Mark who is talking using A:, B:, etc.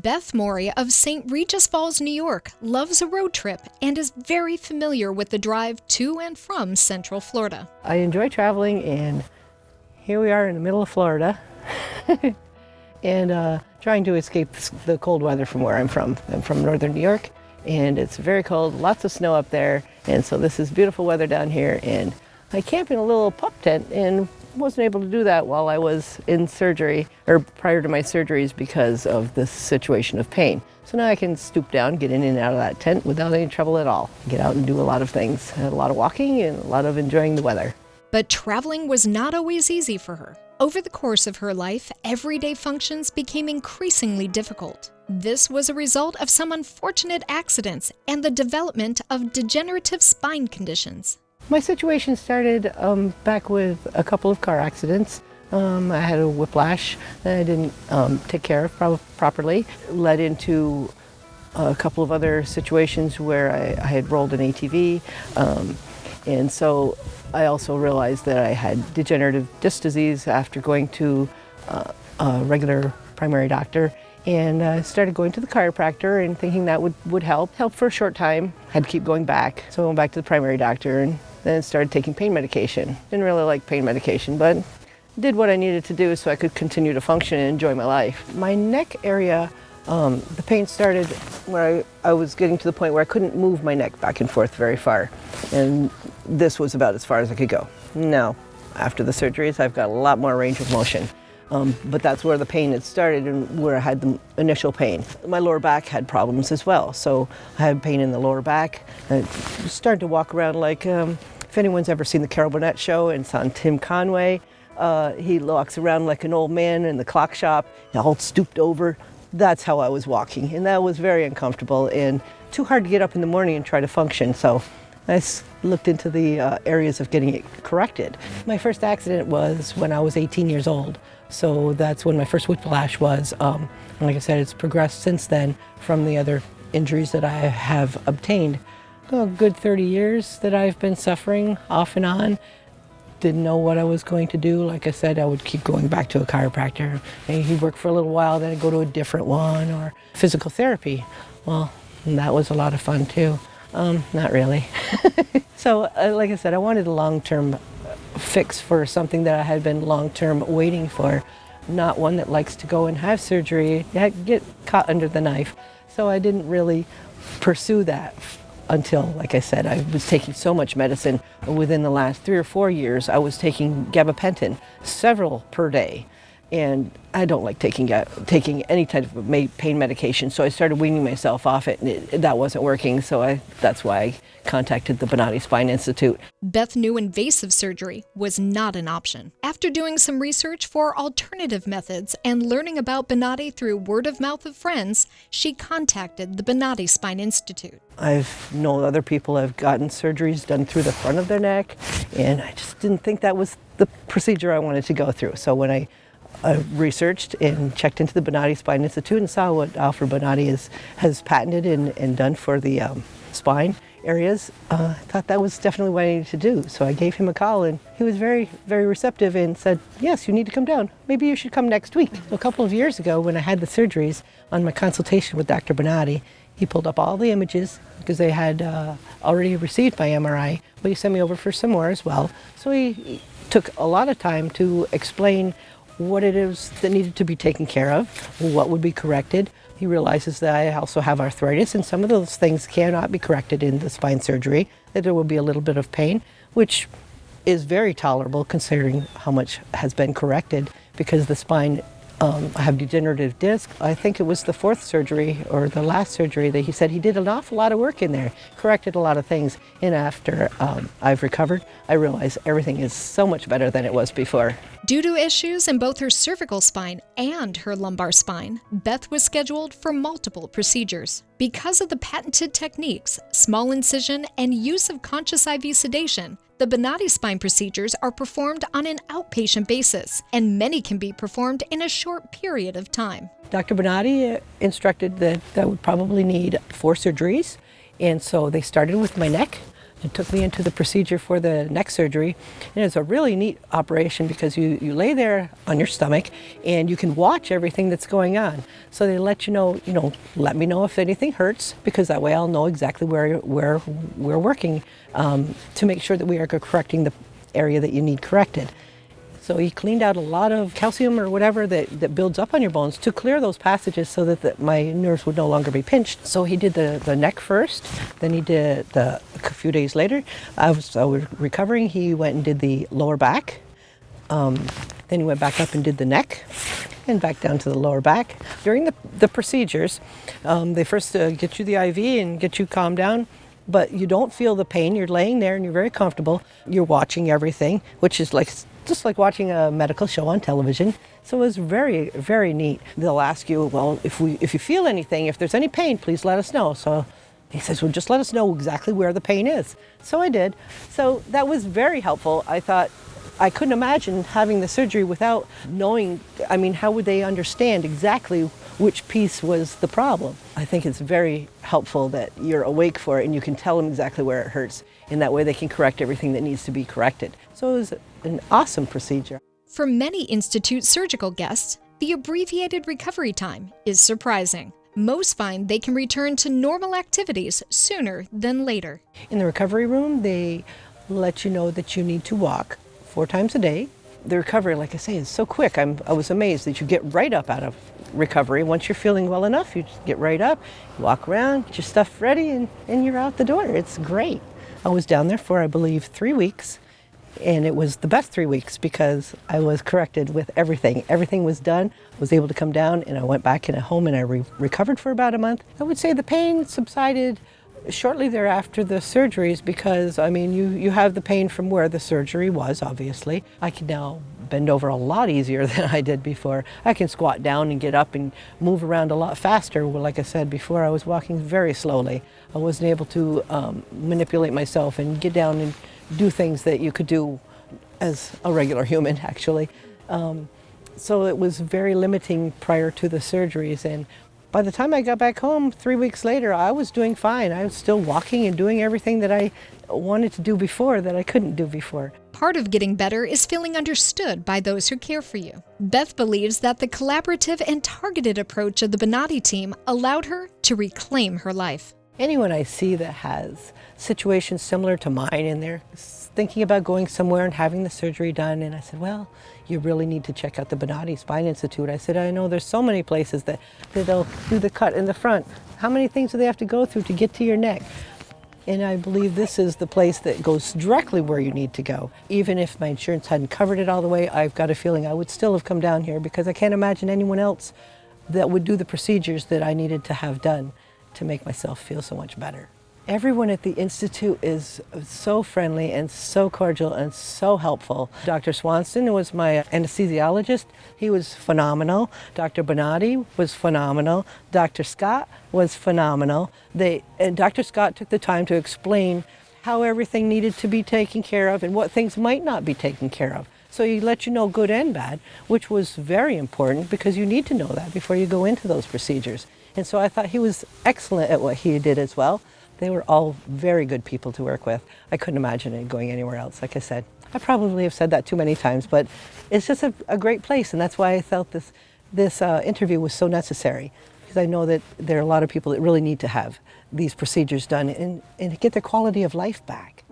A: Beth Morey of St. Regis Falls, New York, loves a road trip and is very familiar with the drive to and from Central Florida.
B: I enjoy traveling, and here we are in the middle of Florida and trying to escape the cold weather from where I'm from. I'm from northern New York, and it's very cold, lots of snow up there, and so this is beautiful weather down here. And I camp in a little pup tent and wasn't able to do that while I was in surgery, or prior to my surgeries, because of this situation of pain. So now I can stoop down, get in and out of that tent without any trouble at all. Get out and do a lot of things, a lot of walking and a lot of enjoying the weather.
A: But traveling was not always easy for her. Over the course of her life, everyday functions became increasingly difficult. This was a result of some unfortunate accidents and the development of degenerative spine conditions.
B: My situation started back with a couple of car accidents. I had a whiplash that I didn't take care of properly. Led into a couple of other situations where I had rolled an ATV. And so I also realized that I had degenerative disc disease after going to a regular primary doctor. And I started going to the chiropractor and thinking that would help for a short time. Had to keep going back. So I went back to the primary doctor and then started taking pain medication. Didn't really like pain medication, but did what I needed to do so I could continue to function and enjoy my life. My neck area, the pain started where I was getting to the point where I couldn't move my neck back and forth very far. And this was about as far as I could go. Now, after the surgeries, I've got a lot more range of motion. But that's where the pain had started and where I had the initial pain. My lower back had problems as well. So I had pain in the lower back. I started to walk around like, if anyone's ever seen the Carol Burnett show, and it's on Tim Conway, he walks around like an old man in the clock shop, all stooped over. That's how I was walking, and that was very uncomfortable and too hard to get up in the morning and try to function. So I looked into the areas of getting it corrected. My first accident was when I was 18 years old. So that's when my first whiplash was. And like I said, it's progressed since then from the other injuries that I have obtained. A good 30 years that I've been suffering off and on. Didn't know what I was going to do. Like I said, I would keep going back to a chiropractor. Maybe he'd work for a little while, then I'd go to a different one, or physical therapy. Well, that was a lot of fun too. Not really. So, like I said, I wanted a long-term fix for something that I had been long-term waiting for, not one that likes to go and have surgery, get caught under the knife. So I didn't really pursue that until, like I said, I was taking so much medicine. Within the last 3 or 4 years, I was taking gabapentin, several per day. And I don't like taking any type of pain medication, so I started weaning myself off it, and that wasn't working, so that's why I contacted the Bonati Spine Institute.
A: Beth knew invasive surgery was not an option. After doing some research for alternative methods and learning about Bonati through word of mouth of friends, she contacted the Bonati Spine Institute.
B: I've known other people have gotten surgeries done through the front of their neck, and I just didn't think that was the procedure I wanted to go through. So when I researched and checked into the Bonati Spine Institute and saw what Alfred Bonati has patented and done for the spine areas, I thought that was definitely what I needed to do. So I gave him a call, and he was very, very receptive and said, yes, you need to come down. Maybe you should come next week. So a couple of years ago, when I had the surgeries, on my consultation with Dr. Bonati, he pulled up all the images because they had already received my MRI, but he sent me over for some more as well. So he took a lot of time to explain what it is that needed to be taken care of, what would be corrected. He realizes that I also have arthritis, and some of those things cannot be corrected in the spine surgery, that there will be a little bit of pain, which is very tolerable considering how much has been corrected, because the spine, I have degenerative disc. I think it was the 4th surgery or the last surgery that he said he did an awful lot of work in there, corrected a lot of things. And after I've recovered, I realize everything is so much better than it was before.
A: Due to issues in both her cervical spine and her lumbar spine, Beth was scheduled for multiple procedures. Because of the patented techniques, small incision, and use of conscious IV sedation, the Bonati spine procedures are performed on an outpatient basis, and many can be performed in a short period of time.
B: Dr. Bonati instructed that I would probably need 4 surgeries, and so they started with my neck. and took me into the procedure for the neck surgery. And it's a really neat operation because you lay there on your stomach and you can watch everything that's going on. So they let you know, let me know if anything hurts, because that way I'll know exactly where we're working to make sure that we are correcting the area that you need corrected. So he cleaned out a lot of calcium or whatever that builds up on your bones to clear those passages so that my nerves would no longer be pinched. So he did the neck first, then he did a few days later. I was recovering. He went and did the lower back. Then he went back up and did the neck and back down to the lower back. During the procedures, they first get you the IV and get you calmed down. But you don't feel the pain. You're laying there and you're very comfortable. You're watching everything, which is just like watching a medical show on television. So it was very, very neat. They'll ask you, well, if you feel anything, if there's any pain, please let us know. So he says, well, just let us know exactly where the pain is. So I did. So that was very helpful. I thought, I couldn't imagine having the surgery without knowing, how would they understand exactly which piece was the problem? I think it's very helpful that you're awake for it and you can tell them exactly where it hurts. And that way they can correct everything that needs to be corrected. So it was an awesome procedure.
A: For many Institute surgical guests, the abbreviated recovery time is surprising. Most find they can return to normal activities sooner than later.
B: In the recovery room, they let you know that you need to walk 4 times a day. The recovery, like I say, is so quick. I was amazed that you get right up out of recovery. Once you're feeling well enough, you just get right up, walk around, get your stuff ready, and you're out the door. It's great. I was down there for, I believe, 3 weeks, and it was the best 3 weeks because I was corrected with everything. Everything was done. I was able to come down, and I went back in a home, and I recovered for about a month. I would say the pain subsided shortly thereafter the surgeries because, you have the pain from where the surgery was, obviously. I can now bend over a lot easier than I did before. I can squat down and get up and move around a lot faster. Well, like I said before, I was walking very slowly. I wasn't able to manipulate myself and get down and do things that you could do as a regular human, actually. So it was very limiting prior to the surgeries, and by the time I got back home 3 weeks later, I was doing fine. I was still walking and doing everything that I wanted to do before that I couldn't do before.
A: Part of getting better is feeling understood by those who care for you. Beth believes that the collaborative and targeted approach of the Bonati team allowed her to reclaim her life.
B: Anyone I see that has situations similar to mine and they're thinking about going somewhere and having the surgery done, and I said, well, you really need to check out the Bonati Spine Institute. I said, I know there's so many places that they'll do the cut in the front. How many things do they have to go through to get to your neck? And I believe this is the place that goes directly where you need to go. Even if my insurance hadn't covered it all the way, I've got a feeling I would still have come down here because I can't imagine anyone else that would do the procedures that I needed to have done to make myself feel so much better. Everyone at the Institute is so friendly and so cordial and so helpful. Dr. Swanson was my anesthesiologist. He was phenomenal. Dr. Bonati was phenomenal. Dr. Scott was phenomenal. And Dr. Scott took the time to explain how everything needed to be taken care of and what things might not be taken care of. So he let you know good and bad, which was very important because you need to know that before you go into those procedures. And so I thought he was excellent at what he did as well. They were all very good people to work with. I couldn't imagine it going anywhere else, like I said. I probably have said that too many times, but it's just a great place, and that's why I felt this interview was so necessary, because I know that there are a lot of people that really need to have these procedures done and get their quality of life back.